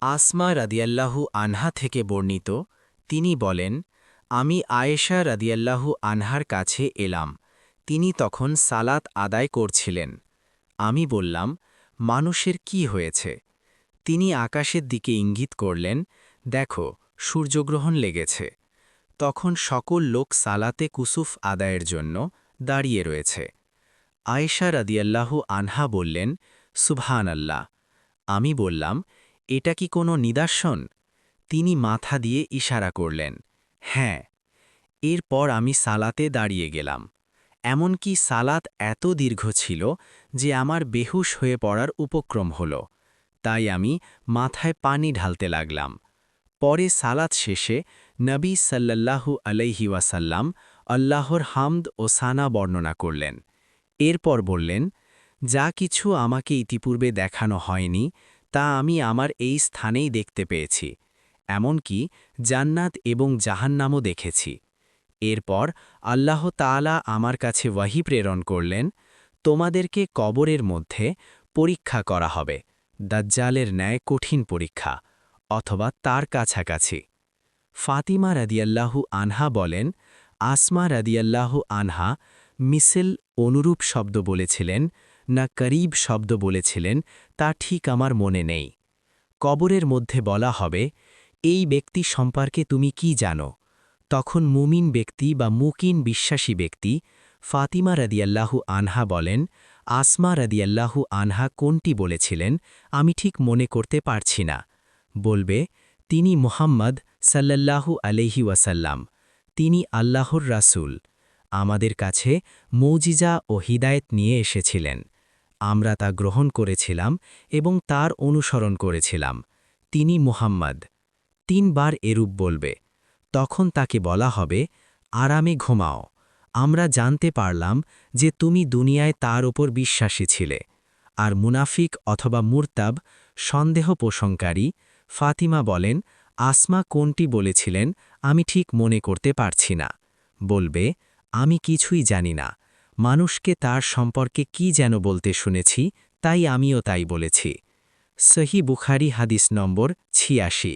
আসমা রাদিয়াল্লাহু আনহা থেকে বর্ণিত, তিনি বলেন, আমি আয়েশা রাদিয়াল্লাহু আনহার কাছে এলাম। তিনি তখন সালাত আদায় করছিলেন। আমি বললাম, মানুষের কি হয়েছে? তিনি আকাশের দিকে ইঙ্গিত করলেন, দেখো, সূর্যগ্রহণ লেগেছে। তখন সকল লোক সালাতে কুসুফ আদায়ের জন্য দাঁড়িয়ে রয়েছে। আয়েশা রাদিয়াল্লাহু আনহা বললেন, সুবহান আল্লাহ। আমি বললাম, এটা কি কোনো নিদর্শন? তিনি মাথা দিয়ে ইশারা করলেন, হ্যাঁ। এরপর আমি সালাতে দাঁড়িয়ে গেলাম। এমনকি সালাত এত দীর্ঘ ছিল যে আমার বেহুশ হয়ে পড়ার উপক্রম হল। তাই আমি মাথায় পানি ঢালতে লাগলাম। পরে সালাত শেষে নবী সাল্লাল্লাহু আলাইহি ওয়াসাল্লাম আল্লাহর হামদ ও সানা বর্ণনা করলেন। এরপর বললেন, যা কিছু আমাকে ইতিপূর্বে দেখানো হয়নি তা আমি আমার এই স্থানেই দেখতে পেয়েছি। এমনকি জান্নাত এবং জাহান্নামও দেখেছি। এরপর আল্লাহ তাআলা আমার কাছে ওয়াহী প্রেরণ করলেন, তোমাদেরকে কবরের মধ্যে পরীক্ষা করা হবে, দাজ্জালের ন্যায় কঠিন পরীক্ষা, অথবা তার কাছাকাছি। ফাতিমা রাদিয়াল্লাহু আনহা বলেন, আসমা রাদিয়াল্লাহু আনহা মিসেল অনুরূপ শব্দ বলেছিলেন না করিব শব্দ বলেছিলেন তা ঠিক আমার মনে নেই। কবরের মধ্যে বলা হবে, এই ব্যক্তি সম্পর্কে তুমি কি জানো? তখন মুমিন ব্যক্তি বা মুকিন বিশ্বাসী ব্যক্তি ফাতিমা রাদিয়াল্লাহু আনহা বলেন, আসমা রাদিয়াল্লাহু আনহা কোনটি বলেছিলেন আমি ঠিক মনে করতে পারছি না। বলবে, তিনি মুহাম্মদ সাল্লাল্লাহু আলাইহি ওয়াসাল্লাম, তিনি আল্লাহর রাসূল, আমাদের কাছে মৌজিজা ও হিদায়েত নিয়ে এসেছিলেন। আমরা তা গ্রহণ করেছিলাম এবং তার অনুসরণ করেছিলাম। তিনি মুহাম্মদ। ৩ বার এরূপ বলবে। তখন তাকে বলা হবে, আরামে ঘুমাও। আমরা জানতে পারলাম যে তুমি দুনিয়ায় তার ওপর বিশ্বাসী ছিলে। আর মুনাফিক অথবা মুরতাব, সন্দেহ পোষণকারী, ফাতিমা বলেন, আসমা কোনটি বলেছিলেন আমি ঠিক মনে করতে পারছি না। বলবে, আমি কিছুই জানি না। মানুষকে তার সম্পর্কে কি যেন বলতে শুনেছি, তাই আমিও তাই বলেছি। সহিহ বুখারী হাদিস নম্বর ৮৬।